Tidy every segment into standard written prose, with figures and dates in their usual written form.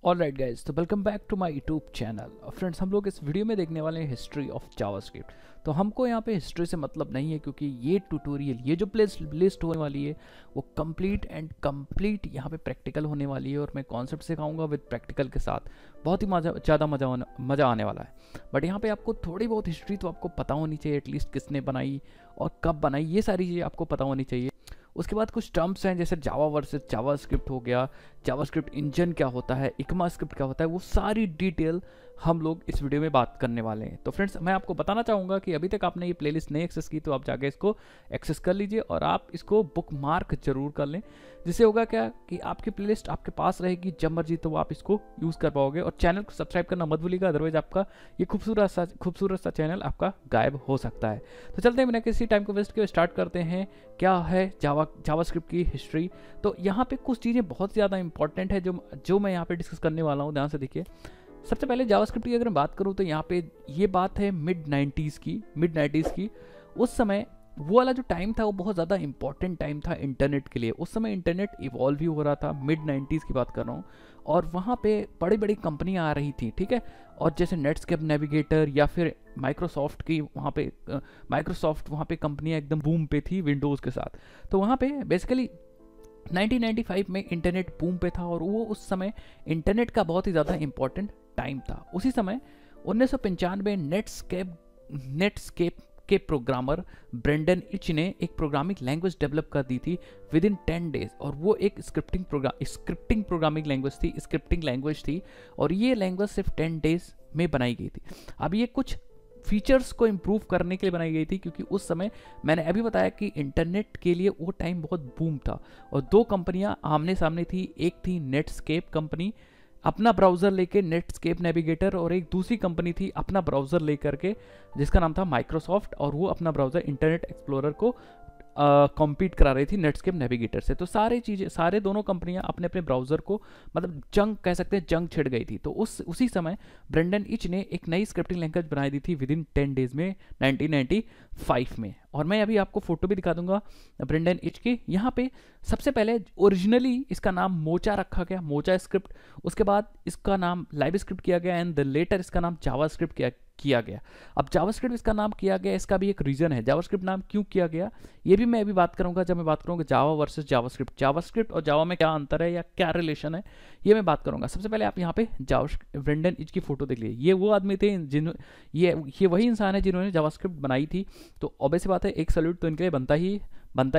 Alright guys, तो welcome back to my YouTube channel. Friends, हम लोग इस वीडियो में देखने वाले हैं हिस्ट्री ऑफ जावास्क्रिप्ट। तो हमको यहाँ पे हिस्ट्री से मतलब नहीं है, क्योंकि ये ट्यूटोरियल, ये जो लिस्ट होने वाली है वो कंप्लीट एंड कंप्लीट यहाँ पे प्रैक्टिकल होने वाली है, और मैं कॉन्सेप्ट सिखाऊंगा विद प्रैक्टिकल के साथ। बहुत ही ज़्यादा मज़ा आने वाला है। बट यहाँ पे आपको थोड़ी बहुत हिस्ट्री तो आपको पता होनी चाहिए, एटलीस्ट किसने बनाई और कब बनाई, ये सारी चीज़ें आपको पता होनी चाहिए। उसके बाद कुछ टर्म्स हैं, जैसे जावा वर्सेस जावास्क्रिप्ट हो गया, जावास्क्रिप्ट इंजन क्या होता है, इक्मास्क्रिप्ट क्या होता है, वो सारी डिटेल हम लोग इस वीडियो में बात करने वाले हैं। तो फ्रेंड्स, मैं आपको बताना चाहूँगा कि अभी तक आपने ये प्लेलिस्ट नहीं एक्सेस की तो आप जाके इसको एक्सेस कर लीजिए, और आप इसको बुक मार्क जरूर कर लें। जिससे होगा क्या कि आपकी प्लेलिस्ट आपके पास रहेगी, जब मर्जी तो आप इसको यूज़ कर पाओगे। और चैनल को सब्सक्राइब करना मत भूलिएगा, अदरवाइज आपका ये खूबसूरत सा चैनल आपका गायब हो सकता है। तो चलते हैं, बिना किसी टाइम को वेस्ट किए स्टार्ट करते हैं। क्या है जावास्क्रिप्ट की हिस्ट्री। तो यहाँ पे कुछ चीज़ें बहुत ज़्यादा इंपॉर्टेंट है जो मैं यहाँ पे डिस्कस करने वाला हूँ, ध्यान से देखिए। सबसे पहले जावास्क्रिप्ट की अगर मैं बात करूँ तो यहाँ पे ये बात है मिड 90s की। उस समय वो वाला जो टाइम था वो बहुत ज़्यादा इंपॉर्टेंट टाइम था इंटरनेट के लिए। उस समय इंटरनेट इवॉल्व भी हो रहा था, मिड 90s की बात कर रहा हूँ, और वहाँ पे बड़ी बड़ी कंपनियाँ आ रही थी, ठीक है। और जैसे नेटस्केप नेविगेटर या फिर माइक्रोसॉफ्ट की वहाँ पे कंपनियाँ एकदम बूम पे थी विंडोज़ के साथ। तो वहाँ पे बेसिकली 1995 में इंटरनेट बूम पे था, और वो उस समय इंटरनेट का बहुत ही ज़्यादा इंपॉर्टेंट टाइम था। उसी समय 1995 में नेटस्केप के प्रोग्रामर ब्रेंडन इच ने एक प्रोग्रामिंग लैंग्वेज डेवलप कर दी थी विद इन 10 डेज, और वो एक स्क्रिप्टिंग प्रोग्रामिंग लैंग्वेज थी, और ये लैंग्वेज सिर्फ 10 डेज में बनाई गई थी। अब ये कुछ फीचर्स को इम्प्रूव करने के लिए बनाई गई थी, क्योंकि उस समय मैंने अभी बताया कि इंटरनेट के लिए वो टाइम बहुत बूम था, और दो कंपनियां आमने सामने थी। एक थी नेटस्केप कंपनी अपना ब्राउज़र लेके, नेटस्केप नेविगेटर, और एक दूसरी कंपनी थी अपना ब्राउज़र लेकर के जिसका नाम था माइक्रोसॉफ्ट, और वो अपना ब्राउज़र इंटरनेट एक्सप्लोरर को कॉम्पीट करा रही थी नेटस्केप नेविगेटर से। तो सारे दोनों कंपनियां अपने अपने ब्राउज़र को, मतलब जंग कह सकते हैं, जंग छिड़ गई थी। तो उसी समय ब्रेंडन इच ने एक नई स्क्रिप्टिंग लैंग्वेज बनाई दी थी विद इन 10 डेज में 1995 में। और मैं अभी आपको फोटो भी दिखा दूंगा ब्रेंडन इच की। यहाँ पे सबसे पहले ओरिजिनली इसका नाम मोचा रखा गया, मोचा स्क्रिप्ट। उसके बाद इसका नाम लाइव स्क्रिप्ट किया गया, एंड द लेटर इसका नाम जावास्क्रिप्ट किया गया। अब जावास्क्रिप्ट इसका नाम किया गया, इसका भी एक रीजन है। जावास्क्रिप्ट नाम क्यों किया गया ये भी मैं अभी बात करूंगा, जब मैं बात करूंगा जावा वर्सेस जावास्क्रिप्ट और जावा में क्या अंतर है या क्या रिलेशन है, ये मैं बात करूंगा। सबसे पहले आप यहाँ पे ब्रेंडन इच की फोटो देख लीजिए। ये वो आदमी थे ये वही इंसान है जिन्होंने जावास्क्रिप्ट बनाई थी। तो ऑब्वियस बात है, एक सैल्यूट तो इनके लिए बनता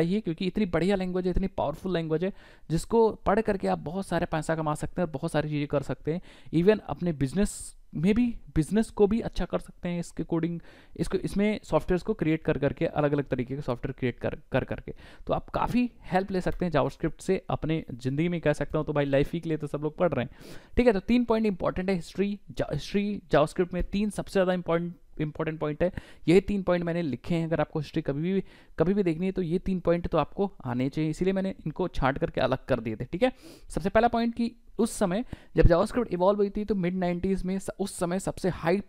ही है, क्योंकि इतनी बढ़िया लैंग्वेज है, इतनी पावरफुल लैंग्वेज है, जिसको पढ़ करके आप बहुत सारे पैसा कमा सकते हैं और बहुत सारी चीज़ें कर सकते हैं। इवन अपने बिजनेस को भी अच्छा कर सकते हैं इसके कोडिंग, इसमें सॉफ्टवेयर्स को क्रिएट कर करके, अलग अलग तरीके के सॉफ्टवेयर क्रिएट कर करके। तो आप काफ़ी हेल्प ले सकते हैं जावास्क्रिप्ट से अपने ज़िंदगी में, कह सकता हूँ तो भाई लाइफ ही के लिए तो सब लोग पढ़ रहे हैं, ठीक है। तो 3 पॉइंट इंपॉर्टेंट है हिस्ट्री जावास्क्रिप्ट में। 3 सबसे ज़्यादा इंपॉर्टेंट पॉइंट है। यही 3 पॉइंट मैंने लिखे हैं। अगर आपको हिस्ट्री कभी भी देखनी है तो ये 3 पॉइंट तो आपको आने चाहिए, इसीलिए मैंने इनको छांट करके अलग कर दिए थे, ठीक है। सबसे पहला पॉइंट कि उस समय जब जावास्क्रिप्ट इवॉल्व हुई थी तो मिड 90s में उस समय सबसे हाइक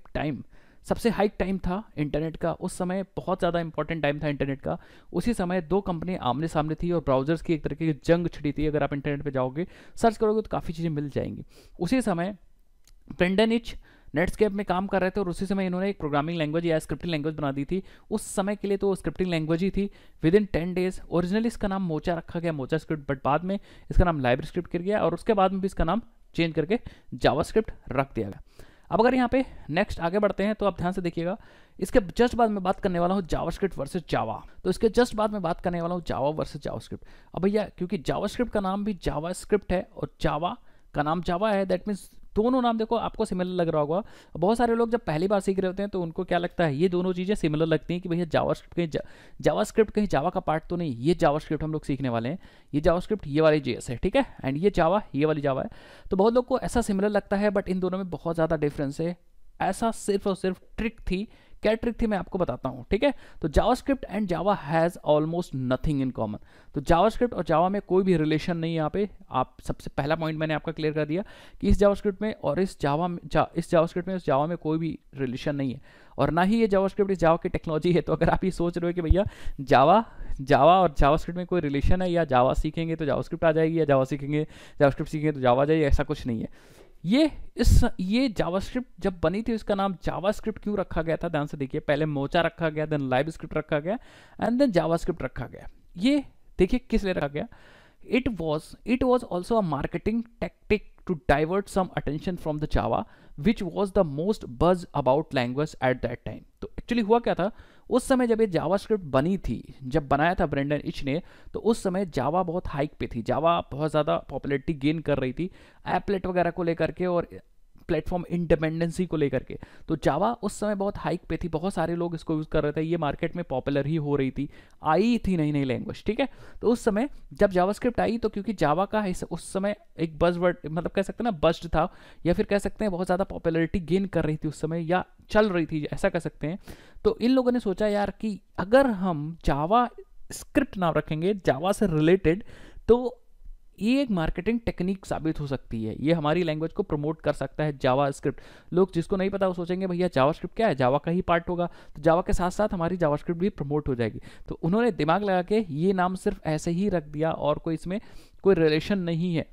टाइम था इंटरनेट का। उस समय बहुत ज़्यादा इंपॉर्टेंट टाइम था इंटरनेट का। उसी समय दो कंपनी आमने सामने थी और ब्राउजर्स की एक तरीके की जंग छिड़ी थी। अगर आप इंटरनेट पे जाओगे, सर्च करोगे तो काफ़ी चीज़ें मिल जाएंगी। उसी समय ब्रेंडन इच नेटस्केप में काम कर रहे थे, और उसी समय इन्होंने एक प्रोग्रामिंग लैंग्वेज या स्क्रिप्टिंग लैंग्वेज बना दी थी। उस समय के लिए तो स्क्रिप्टिंग लैंग्वेज ही थी विद इन 10 डेज। ओरिजिनली इसका नाम मोचा रखा गया, मोचा स्क्रिप्ट, बट बाद में इसका नाम लाइव स्क्रिप्ट कर गया, और उसके बाद में भी इसका नाम चेंज करके जावास्क्रिप्ट रख दिया गया। अब अगर यहाँ पे नेक्स्ट आगे बढ़ते हैं तो आप ध्यान से देखिएगा, इसके जस्ट बाद में बात करने वाला हूँ जावास्क्रिप्ट वर्सेस जावा। तो इसके जस्ट बाद में बात करने वाला हूँ जावा वर्सेस जावास्क्रिप्ट। अब भैया, क्योंकि जावास्क्रिप्ट का नाम भी जावास्क्रिप्ट है और जावा का नाम जावा है, दैट मीन्स दोनों नाम देखो आपको सिमिलर लग रहा होगा। बहुत सारे लोग जब पहली बार सीख रहे होते हैं तो उनको क्या लगता है, ये दोनों चीज़ें सिमिलर लगती हैं कि भैया जावास्क्रिप्ट कहीं जावा का पार्ट तो नहीं। ये जावास्क्रिप्ट हम लोग सीखने वाले हैं, ये जावास्क्रिप्ट ये वाली JS है, ठीक है, एंड ये जावा ये वाली जावा है। तो बहुत लोग को ऐसा सिमिलर लगता है, बट इन दोनों में बहुत ज़्यादा डिफरेंस है। ऐसा सिर्फ और सिर्फ ट्रिक थी। क्या ट्रिक थी मैं आपको बताता हूँ, ठीक है। तो JavaScript and Java has almost nothing in common. तो जावास्क्रिप्ट और जावा में कोई भी रिलेशन नहीं है। यहाँ पे आप सबसे पहला पॉइंट मैंने आपका क्लियर कर दिया कि इस जावास्क्रिप्ट में और इस जावा में कोई भी रिलेशन नहीं है, और ना ही ये जावास्क्रिप्ट इस जावा की टेक्नोलॉजी है। तो अगर आप ये सोच रहे हो कि भैया जावा और जावास्क्रिप्ट में कोई रिलेशन है, या जावा सीखेंगे तो जावास्क्रिप्ट आ जाएगी, या जावास्क्रिप्ट सीखेंगे तो जावा आ जाएगी, ऐसा कुछ नहीं है। ये जावास्क्रिप्ट जब बनी थी इसका नाम जावास्क्रिप्ट क्यों रखा गया था, ध्यान से देखिए, पहले मोचा रखा गया, देन लाइव स्क्रिप्ट रखा गया एंड देन जावास्क्रिप्ट रखा गया। ये देखिए किस लिए रखा गया। It was also a marketing tactic to divert some attention from the Java, which was the most buzz about language at that time। तो एक्चुअली हुआ क्या था, उस समय जब ये जावास्क्रिप्ट बनी थी, जब बनाया था ब्रेंडन इच ने, तो उस समय जावा बहुत हाइक पे थी, जावा बहुत ज़्यादा पॉपुलैरिटी गेन कर रही थी एप्लेट वगैरह को लेकर के और प्लेटफॉर्म इंडिपेंडेंसी को लेकर के। तो जावा उस समय बहुत हाइक पे थी, बहुत सारे लोग इसको यूज़ कर रहे थे, ये मार्केट में पॉपुलर ही हो रही थी, आई थी नई नई लैंग्वेज, ठीक है। तो उस समय जब जावास्क्रिप्ट आई तो क्योंकि जावा का उस समय एक बज़वर्ड, मतलब कह सकते हैं ना बज्ड था, या फिर कह सकते हैं बहुत ज़्यादा पॉपुलैरिटी गेन कर रही थी उस समय, या चल रही थी, ऐसा कह सकते हैं। तो इन लोगों ने सोचा यार कि अगर हम जावा स्क्रिप्ट नाम रखेंगे जावा से रिलेटेड, तो ये एक मार्केटिंग टेक्निक साबित हो सकती है, ये हमारी लैंग्वेज को प्रमोट कर सकता है जावा स्क्रिप्ट। लोग जिसको नहीं पता वो सोचेंगे भैया जावा स्क्रिप्ट क्या है, जावा का ही पार्ट होगा, तो जावा के साथ साथ हमारी जावा स्क्रिप्ट भी प्रमोट हो जाएगी। तो उन्होंने दिमाग लगा के ये नाम सिर्फ ऐसे ही रख दिया और कोई इसमें कोई रिलेशन नहीं है।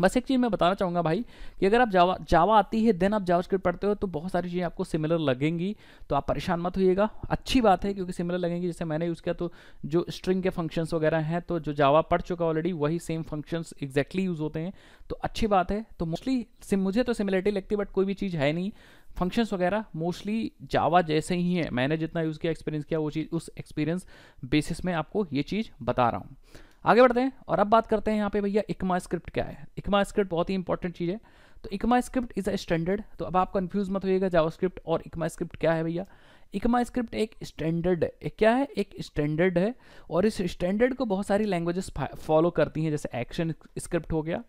बस एक चीज़ मैं बताना चाहूँगा भाई कि अगर आप जावा आती है देन आप जावास्क्रिप्ट पढ़ते हो तो बहुत सारी चीज़ें आपको सिमिलर लगेंगी, तो आप परेशान मत होइएगा, अच्छी बात है क्योंकि सिमिलर लगेंगी। जैसे मैंने यूज़ किया तो जो स्ट्रिंग के फंक्शंस वगैरह हैं, तो जो जावा पढ़ चुका ऑलरेडी वही सेम फंक्शंस एग्जैक्टली यूज़ होते हैं, तो अच्छी बात है। तो मोस्टली मुझे तो सिमिलरिटी लगती है, बट कोई भी चीज़ है नहीं, फंक्शंस वगैरह मोस्टली जावा जैसे ही हैं। मैंने जितना यूज़ किया, एक्सपीरियंस किया, वो चीज़ उस एक्सपीरियंस बेसिस में आपको ये चीज़ बता रहा हूँ। आगे बढ़ते हैं और अब बात करते हैं यहाँ पे भैया इकमा स्क्रिप्ट क्या है। इकमा स्क्रिप्ट बहुत ही इंपॉर्टेंट चीज़ है। तो इकमा स्क्रिप्ट इज़ अ स्टैंडर्ड, तो अब आप कंफ्यूज मत होइएगा जावास्क्रिप्ट और इकमा स्क्रिप्ट क्या है भैया। इकमा स्क्रिप्ट एक स्टैंडर्ड है, एक क्या है, एक स्टैंडर्ड है, और इस स्टैंडर्ड को बहुत सारी लैंग्वेजेस फॉलो करती हैं, जैसे एक्शन स्क्रिप्ट हो गया,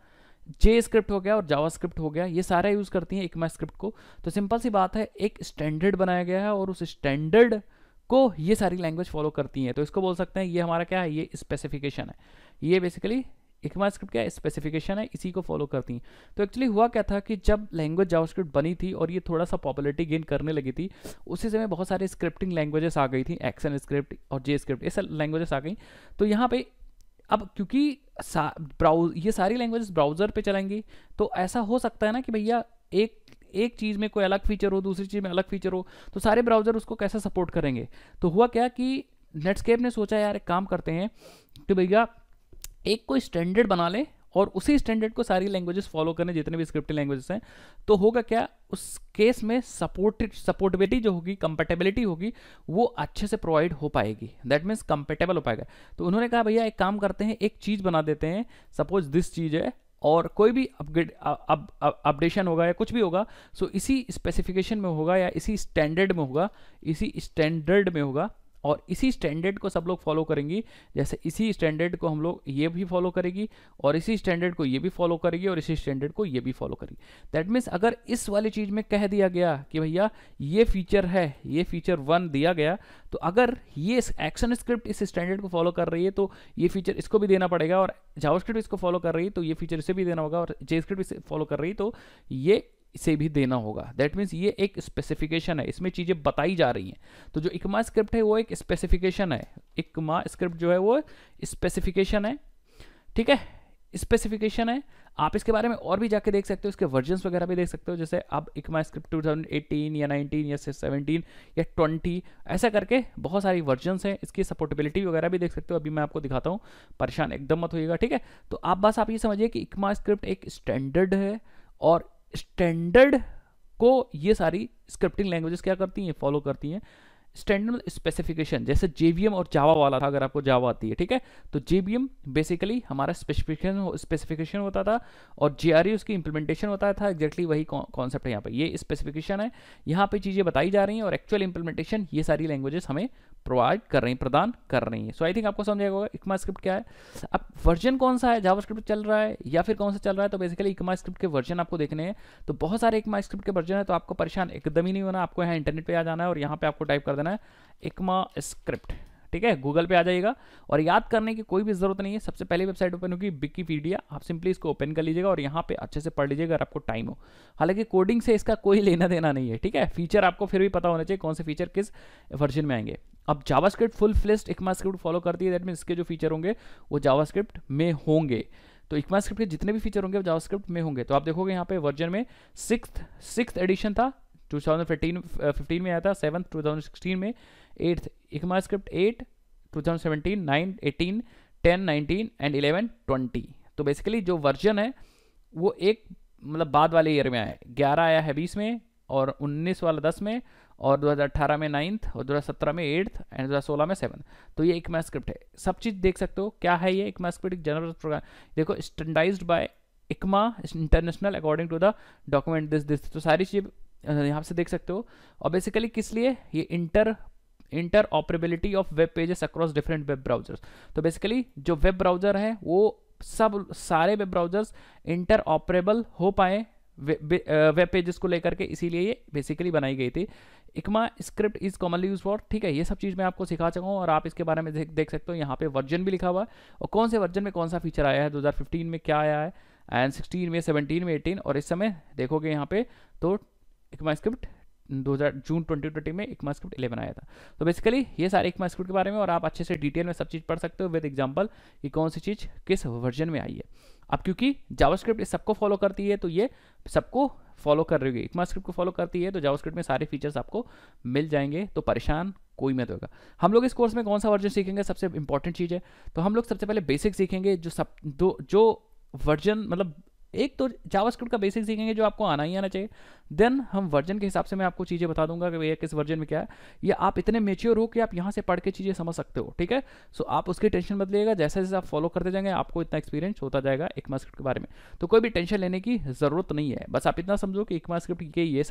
जे स्क्रिप्ट हो गया और जावा स्क्रिप्ट हो गया, ये सारे यूज़ करती हैं इकमा स्क्रिप्ट को। तो सिंपल सी बात है, एक स्टैंडर्ड बनाया गया है और उस स्टैंडर्ड को ये सारी लैंग्वेज फॉलो करती हैं, तो इसको बोल सकते हैं ये हमारा क्या है, ये स्पेसिफिकेशन है। ये बेसिकली इकमा स्क्रिप्ट क्या है, स्पेसिफिकेशन है, इसी को फॉलो करती हैं। तो एक्चुअली हुआ क्या था कि जब लैंग्वेज जावास्क्रिप्ट बनी थी और ये थोड़ा सा पॉपुलैरिटी गेन करने लगी थी, उसी समय बहुत सारे स्क्रिप्टिंग लैंग्वेजेस आ गई थी, एक्शन स्क्रिप्ट और जे स्क्रिप्ट, ये सब लैंग्वेजेस आ गई। तो यहाँ पे अब क्योंकि ये सारी लैंग्वेजेस ब्राउज़र पे चलेंगी, तो ऐसा हो सकता है ना कि भैया एक चीज़ में कोई अलग फीचर हो, दूसरी चीज़ में अलग फीचर हो, तो सारे ब्राउज़र उसको कैसे सपोर्ट करेंगे। तो हुआ क्या कि नेटस्केप ने सोचा यार एक काम करते हैं कि भैया एक कोई स्टैंडर्ड बना ले और उसी स्टैंडर्ड को सारी लैंग्वेजेस फॉलो करने, जितने भी स्क्रिप्टिंग लैंग्वेजेस हैं। तो होगा क्या, उस केस में सपोर्टेबिलिटी जो होगी, कंपेटेबिलिटी होगी, वो अच्छे से प्रोवाइड हो पाएगी, दैट मीन्स कंपेटेबल हो पाएगा। तो उन्होंने कहा भैया एक काम करते हैं, एक चीज़ बना देते हैं, सपोज दिस चीज़ है और कोई भी अपग्रेड अपडेशन होगा या कुछ भी होगा, सो इसी स्पेसिफिकेशन में होगा या इसी स्टैंडर्ड में होगा और इसी स्टैंडर्ड को सब लोग फॉलो करेंगी। जैसे इसी स्टैंडर्ड को हम लोग ये भी फॉलो करेगी और इसी स्टैंडर्ड को ये भी फॉलो करेगी और इसी स्टैंडर्ड को ये भी फॉलो करेगी। दैट मीन्स अगर इस वाली चीज़ में कह दिया गया कि भैया ये फीचर है, ये फीचर 1 दिया गया, तो अगर ये एक्शन स्क्रिप्ट इस स्टैंडर्ड को फॉलो कर रही है तो ये फीचर इसको भी देना पड़ेगा, और जावास्क्रिप्ट इसको फॉलो कर रही है तो ये फीचर इसे भी देना होगा, और जेस्क्रिप्ट इसे फॉलो कर रही है तो ये इसे भी देना होगा। दैट मीन्स ये एक स्पेसिफिकेशन है, इसमें चीज़ें बताई जा रही हैं। तो जो इकमा स्क्रिप्ट है वो एक स्पेसिफिकेशन है, इकमा स्क्रिप्ट जो है वो स्पेसिफिकेशन है, ठीक है, स्पेसिफिकेशन है। आप इसके बारे में और भी जाके देख सकते हो, इसके वर्जन्स वगैरह भी देख सकते हो, जैसे आप इकमा स्क्रिप्ट 2018 या 19 या 17 या 20 ऐसा करके बहुत सारी वर्जन्स हैं, इसकी सपोर्टेबिलिटी वगैरह भी देख सकते हो। अभी मैं आपको दिखाता हूँ, परेशान एकदम मत होइएगा, ठीक है। तो आप ये समझिए कि इकमा स्क्रिप्ट एक स्टैंडर्ड है और स्टैंडर्ड को ये सारी स्क्रिप्टिंग लैंग्वेजेस क्या करती हैं, फॉलो करती हैं। स्टैंडर्ड स्पेसिफिकेशन जैसे JVM और जावा वाला था, अगर आपको जावा आती है, ठीक है, तो JVM बेसिकली हमारा स्पेसिफिकेशन होता था और JRE उसकी इंप्लीमेंटेशन होता था। एग्जैक्टली वही कॉन्सेप्ट है यहाँ पे, ये स्पेसिफिकेशन है, यहाँ पे चीज़ें बताई जा रही हैं और एक्चुअल इंप्लीमेंटेशन ये सारी लैंग्वेजेस हमें प्रोवाइड कर रही हैं, प्रदान कर रही हैं। सो आई थिंक आपको समझ आएगा इकमा स्क्रिप्ट क्या है। अब वर्जन कौन सा है, जावास्क्रिप्ट चल रहा है या फिर कौन सा चल रहा है, तो बेसिकली इकमा स्क्रिप्ट के वर्जन आपको देखने हैं। तो बहुत सारे इकमा स्क्रिप्ट के वर्जन है, तो आपको परेशान एकदम ही नहीं होना, आपको यहाँ इंटरनेट पे आ जाना है और यहाँ पे आपको टाइप कर देना है इकमा स्क्रिप्ट, ठीक है, गूगल पे आ जाइएगा। और याद करने की कोई भी जरूरत नहीं है, सबसे पहले वेबसाइट ओपन होगी विकिपीडिया, आप सिंपली इसको ओपन कर लीजिएगा और यहाँ पे अच्छे से पढ़ लीजिएगा अगर आपको टाइम हो। हालांकि कोडिंग से इसका कोई लेना देना नहीं है, ठीक है, फीचर आपको फिर भी पता होना चाहिए कौन से फीचर किस वर्जन में आएंगे। अब JavaScript full fleshed ECMAScript follow करती है, दैट मीन इसके जो फीचर होंगे वो जावास्क्रिप्ट में होंगे। तो ECMAScript के जितने भी फीचर होंगे वो जावास्क्रिप्ट में होंगे। तो आप देखोगे यहाँ पे वर्जन में सिक्स्थ एडिशन था, 2015 में आया था, 7th 2016 में, 8th ECMAScript 8 2017, 9 18 10 19 एंड 11 20। तो बेसिकली जो वर्जन है वो एक मतलब बाद वाले ईयर में आया है। 11 आया है 20 में, और 19 वाला 10 में, और 2018 में 9th, और 2017 में 8th एंड 2016 में 7th। तो ये ECMAScript है, सब चीज़ देख सकते हो क्या है ये ECMAScript। एक जनरल प्रोग्राम देखो, standardized by ICMA international according to the document this. तो सारी चीज़ यहाँ से देख सकते हो। और बेसिकली किस लिए ये inter operability of web pages across different web browsers. तो बेसिकली जो वेब ब्राउजर है वो सब सारे वेब ब्राउजर्स इंटर ऑपरेबल हो पाए वेब पेजेस को लेकर के, इसीलिए ये बेसिकली बनाई गई थी। ECMAScript is commonly use for, ठीक है, ये सब चीज़ मैं आपको सिखा चुका हूँ और आप इसके बारे में देख सकते हो। यहाँ पे वर्जन भी लिखा हुआ है और कौन से वर्जन में कौन सा फीचर आया है, 2015 में क्या आया है, एंड 16 में, 17 में, 18, और इस समय देखोगे यहाँ पे तो ECMAScript जून 2020 में ECMAScript 11 आया था। तो बेसिकली ये सारे ECMAScript के बारे में, और आप अच्छे से डिटेल में सब चीज़ पढ़ सकते हो विद एग्जांपल कि कौन सी चीज़ किस वर्जन में आई है। अब क्योंकि जावास्क्रिप्ट सबको फॉलो करती है तो ये सबको फॉलो कर रही होगी, ECMAScript को फॉलो करती है तो जावास्क्रिप्ट में सारे फीचर्स आपको मिल जाएंगे, तो परेशान कोई मत होगा। हम लोग इस कोर्स में कौन सा वर्जन सीखेंगे, सबसे इंपॉर्टेंट चीज़ है, तो हम लोग सबसे पहले बेसिक सीखेंगे, जो वर्जन मतलब एक तो जावास्क्रिप्ट का बेसिक सीखेंगे जो आपको आना ही आना चाहिए। देन हम वर्जन के हिसाब से मैं आपको चीज़ें बता दूंगा कि भैया किस वर्जन में क्या है, या आप इतने मेच्योर हो कि आप यहाँ से पढ़ के चीज़ें समझ सकते हो, ठीक है। सो आप उसकी टेंशन मत लीजिएगा, जैसे जैसे आप फॉलो करते जाएंगे आपको इतना एक्सपीरियंस होता जाएगा ECMAScript के बारे में, तो कोई भी टेंशन लेने की ज़रूरत नहीं है। बस आप इतना समझो कि ECMAScript के ये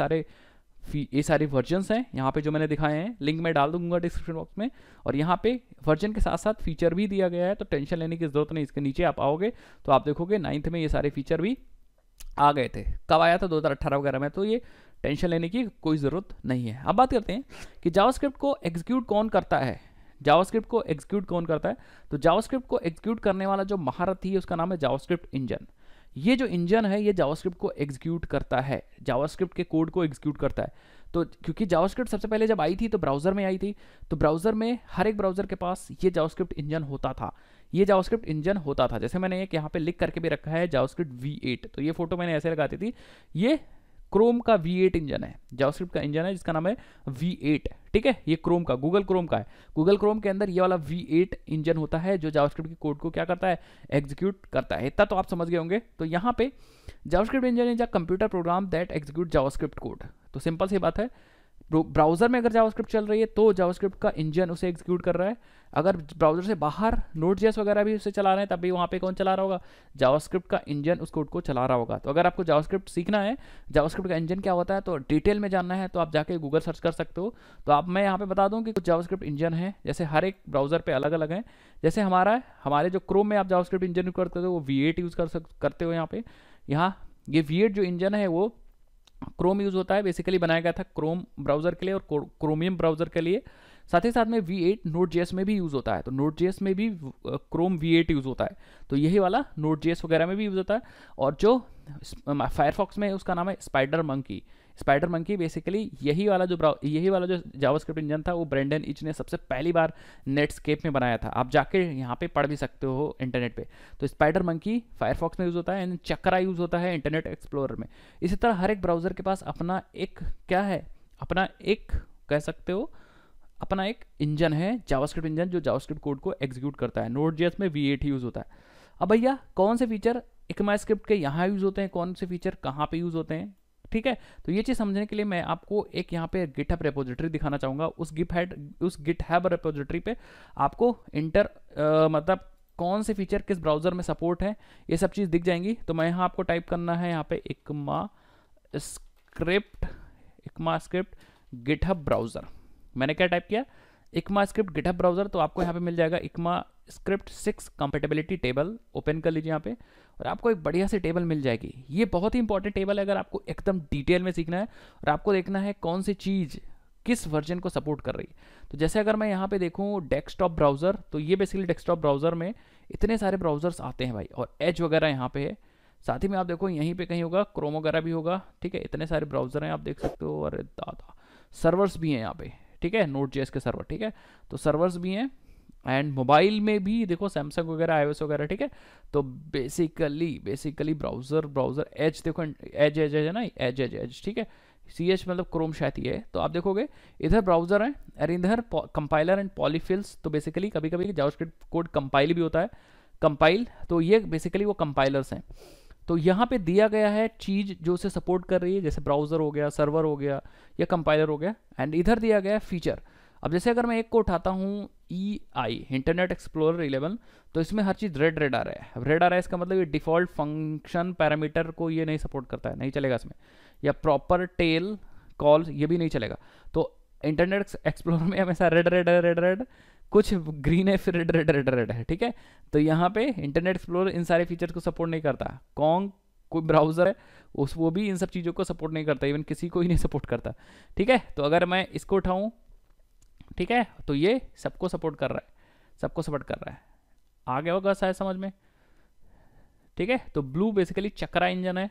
सारे वर्जन्स हैं यहाँ पे जो मैंने दिखाए हैं, लिंक मैं डाल दूंगा डिस्क्रिप्शन बॉक्स में, और यहाँ पे वर्जन के साथ साथ फीचर भी दिया गया है, तो टेंशन लेने की जरूरत नहीं। इसके नीचे आप आओगे तो आप देखोगे 9th में ये सारे फीचर भी आ गए थे। कब आया था, 2018 वगैरह में, तो ये टेंशन लेने की कोई ज़रूरत नहीं है। अब बात करते हैं कि जावास्क्रिप्ट को एग्जीक्यूट कौन करता है। जावास्क्रिप्ट को एग्जीक्यूट कौन करता है, तो जावास्क्रिप्ट को एग्जीक्यूट करने वाला जो महारथी है उसका नाम है जावास्क्रिप्ट इंजन। ये जो इंजन है ये जावास्क्रिप्ट को एग्जीक्यूट करता है, जावास्क्रिप्ट के कोड को एग्जीक्यूट करता है। तो क्योंकि जावास्क्रिप्ट सबसे पहले जब आई थी तो ब्राउज़र में आई थी, तो ब्राउज़र में हर एक ब्राउज़र के पास ये जावास्क्रिप्ट इंजन होता था, ये जावास्क्रिप्ट इंजन होता था। जैसे मैंने एक यहाँ पे लिख करके भी रखा है जावास्क्रिप्ट V8, तो ये फोटो मैंने ऐसे लगाती थी, ये क्रोम का V8 इंजन है, जावास्क्रिप्ट का इंजन है जिसका नाम है V8, ठीक है। ये क्रोम का, गूगल क्रोम का है। गूगल क्रोम के अंदर ये वाला V8 इंजन होता है जो जावास्क्रिप्ट के कोड को क्या करता है, एग्जीक्यूट करता है। इतना तो आप समझ गए होंगे। तो यहाँ पे JavaScript engine is a computer program that execute JavaScript code. तो सिंपल सी बात है, ब्राउजर में अगर जावास्क्रिप्ट चल रही है तो जावास्क्रिप्ट का इंजन उसे एग्जीक्यूट कर रहा है। अगर ब्राउजर से बाहर Node.js वगैरह भी उसे चला रहे हैं तब भी वहाँ पे कौन चला रहा होगा, जावास्क्रिप्ट का इंजन उस कोड को चला रहा होगा। तो अगर आपको जावास्क्रिप्ट सीखना है, जावास्क्रिप्ट का इंजन क्या होता है, तो डिटेल में जानना है तो आप जाके गूगल सर्च कर सकते हो। तो आप मैं यहाँ पे बता दूँ कि कुछ जावास्क्रिप्ट इंजन है, जैसे हर एक ब्राउजर पे अलग अलग है। जैसे हमारे जो क्रोम में आप जावास्क्रिप्ट इंजन यूज करते हो वो V8 यूज़ करते हो। यहाँ ये V8 जो इंजन है वो क्रोम यूज़ होता है, बेसिकली बनाया गया था क्रोम ब्राउज़र के लिए और क्रोमियम ब्राउज़र के लिए। साथ ही साथ में V8 Node.js में भी यूज़ होता है, तो Node.js में भी क्रोम V8 यूज़ होता है, तो यही वाला Node.js वगैरह में भी यूज़ होता है। और जो फायरफॉक्स में उसका नाम है स्पाइडर मंकी। बेसिकली यही वाला जो जावास्क्रिप्ट इंजन था वो ब्रेंडन इच ने सबसे पहली बार नेटस्केप में बनाया था। आप जाके यहाँ पे पढ़ भी सकते हो इंटरनेट पे। तो स्पाइडर मंकी फायरफॉक्स में यूज़ होता है, एंड चक्रा यूज़ होता है इंटरनेट एक्सप्लोरर में। इसी तरह हर एक ब्राउज़र के पास अपना एक क्या है, कह सकते हो अपना एक इंजन है, जावास्क्रिप्ट इंजन, जो जावास्क्रिप्ट कोड को एग्जीक्यूट करता है। Node.js में V8 यूज़ होता है। अब भैया कौन से फीचर ECMAScript के यहाँ यूज़ होते हैं, कौन से फीचर कहाँ पे यूज़ होते हैं, ठीक है। तो ये चीज़ समझने के लिए मैं आपको एक यहाँ पे GitHub रेपोजिटरी दिखाना चाहूँगा। उस GitHub रेपोजिटरी पे आपको मतलब कौन से फीचर किस ब्राउज़र में सपोर्ट है ये सब चीज़ दिख जाएंगी। तो मैं यहाँ आपको टाइप करना है यहाँ पे ECMAScript GitHub ब्राउज़र। मैंने क्या टाइप किया, ECMAScript GitHub ब्राउज़र, तो आपको यहाँ पे मिल जाएगा ECMAScript 6 कंपेटेबिलिटी टेबल। ओपन कर लीजिए यहाँ पे और आपको एक बढ़िया सी टेबल मिल जाएगी। ये बहुत ही इंपॉर्टेंट टेबल है अगर आपको एकदम डिटेल में सीखना है और आपको देखना है कौन सी चीज़ किस वर्जन को सपोर्ट कर रही है। तो जैसे अगर मैं यहाँ पे देखूँ डेस्कटॉप ब्राउज़र, तो ये बेसिकली डेस्कटॉप ब्राउज़र में इतने सारे ब्राउज़र्स आते हैं भाई, और एज वगैरह यहाँ पे है। साथ ही में आप देखो यहीं पे कहीं होगा क्रोम वगैरह भी होगा, ठीक है। इतने सारे ब्राउज़र हैं आप देख सकते हो, और दादा सर्वर्स भी हैं यहाँ पे, ठीक है, Node.js के सर्वर, ठीक है। तो सर्वर्स भी हैं, एंड मोबाइल में भी देखो सैमसंग वगैरह iOS वगैरह, ठीक है। तो बेसिकली ब्राउज़र एज देखो, एज है ना, एज ठीक है। CH मतलब क्रोम शायद ही है। तो आप देखोगे इधर ब्राउज़र है और इधर कंपाइलर एंड पॉलीफिल्स। तो बेसिकली कभी कभी जावास्क्रिप्ट कोड कंपाइल भी होता है, कंपाइल। तो ये बेसिकली वो कंपाइलर्स हैं। तो यहाँ पे दिया गया है चीज़ जो उसे सपोर्ट कर रही है, जैसे ब्राउज़र हो गया, सर्वर हो गया या कंपाइलर हो गया। एंड इधर दिया गया है फीचर। अब जैसे अगर मैं एक को उठाता हूँ EI इंटरनेट एक्सप्लोरर 11, तो इसमें हर चीज़ रेड आ रहा है। अब रेड आ रहा है इसका मतलब ये डिफ़ॉल्ट फंक्शन पैरामीटर को ये नहीं सपोर्ट करता है, नहीं चलेगा इसमें। या प्रॉपर टेल कॉल ये भी नहीं चलेगा। तो इंटरनेट एक्सप्लोरर में हमेशा रेड, कुछ ग्रीन है फिर रेड है, ठीक है। तो यहाँ पे इंटरनेट एक्सप्लोरर इन सारे फीचर्स को सपोर्ट नहीं करता। कॉन्ग कोई ब्राउज़र है उस वो भी इन सब चीज़ों को सपोर्ट नहीं करता, इवन किसी को ही नहीं सपोर्ट करता, ठीक है। तो अगर मैं इसको उठाऊँ, ठीक है, तो ये सबको सपोर्ट कर रहा है, सबको सपोर्ट कर रहा है। आगे होगा शायद समझ में, ठीक है। तो ब्लू बेसिकली चक्रा इंजन है,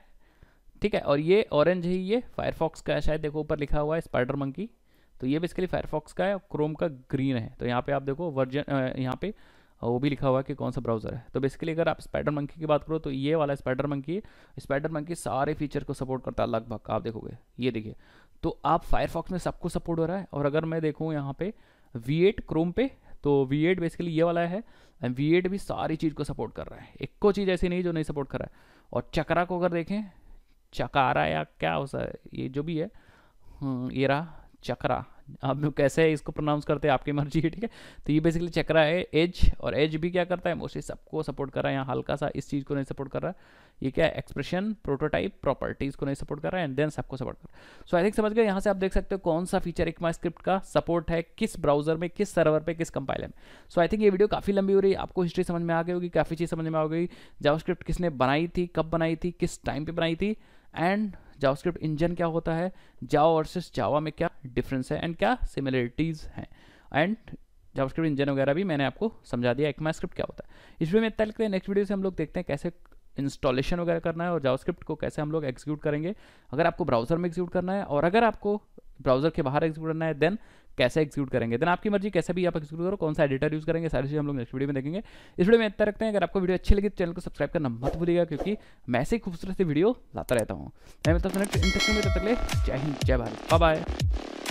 ठीक है। और ये ऑरेंज है, ये फायरफॉक्स का है शायद, देखो ऊपर लिखा हुआ है स्पाइडर मंकी। तो ये बेसिकली फायरफॉक्स का है और क्रोम का ग्रीन है। तो यहाँ पे आप देखो वर्जन, यहाँ पे वो भी लिखा हुआ है कि कौन सा ब्राउज़र है। तो बेसिकली अगर आप स्पाइडर मंकी की बात करो तो ये वाला स्पाइडर मंकी सारे फीचर को सपोर्ट करता है लगभग, आप देखोगे ये देखिए। तो आप फायरफॉक्स में सबको सपोर्ट हो रहा है। और अगर मैं देखूँ यहाँ पे V8 क्रोम पे, तो V8 बेसिकली ये वाला है। V8 भी सारी चीज़ को सपोर्ट कर रहा है, एक को चीज़ ऐसी नहीं जो नहीं सपोर्ट कर रहा है। और चक्रा को अगर देखें, चकारा या क्या होता है ये जो भी है, ये रहा चक्रा। आप लोग कैसे इसको प्रोनाउंस करते हैं आपकी मर्जी है, ठीक है। तो ये बेसिकली चक्रा है। एज, और एज भी क्या करता है, मोस्टली सबको सपोर्ट कर रहा है। यहाँ हल्का सा इस चीज़ को नहीं सपोर्ट कर रहा है। ये क्या है, एक्सप्रेशन प्रोटोटाइप प्रॉपर्टीज़ को नहीं सपोर्ट कर रहा है, एंड देन सबको सपोर्ट कर रहा है। सो आई थिंक समझ गए। यहाँ से आप देख सकते हो कौन सा फीचर ECMAScript का सपोर्ट है, किस ब्राउजर में, किस सर्वर पे, किस कंपाइलर में। सो आई थिंक ये वीडियो काफ़ी लंबी हो रही है, आपको हिस्ट्री समझ में आ गई होगी, काफ़ी चीज़ समझ में आ गई। जावास्क्रिप्ट किसने बनाई थी, कब बनाई थी, किस टाइम पे बनाई थी, एंड जावास्क्रिप्ट इंजन क्या होता है, जावा वर्सेस जावा में क्या डिफरेंस है एंड क्या सिमिलरिटीज़ हैं, एंड जावास्क्रिप्ट इंजन वगैरह भी मैंने आपको समझा दिया। ECMAScript क्या होता है। इस वीडियो में इतना लिखते हैं, नेक्स्ट वीडियो से हम लोग देखते हैं कैसे इंस्टॉलेशन वगैरह करना है और जावास्क्रिप्ट को कैसे हम लोग एग्जीक्यूट करेंगे। अगर आपको ब्राउजर में एग्जीक्यूट करना है और अगर आपको ब्राउजर के बाहर एग्जीक्यूट करना है देन कैसे एग्जीक्यूट करेंगे, देन आपकी मर्जी, कैसे भी आप एग्जीक्यूट करो, कौन सा एडिटर यूज़ करेंगे, सारी चीज़ हम लोग नेक्स्ट वीडियो में देखेंगे। इस वीडियो में इतना रखते हैं। अगर आपको वीडियो अच्छी लगी तो चैनल को सब्सक्राइब करना मत भूलिएगा, क्योंकि मैं ऐसे ही खूबसूरत सी वीडियो लाता रहता हूँ। मैं मतलब इंटरेस्टिंग में, तब तक ले जय हिंद, जय भारत, बाय बाय।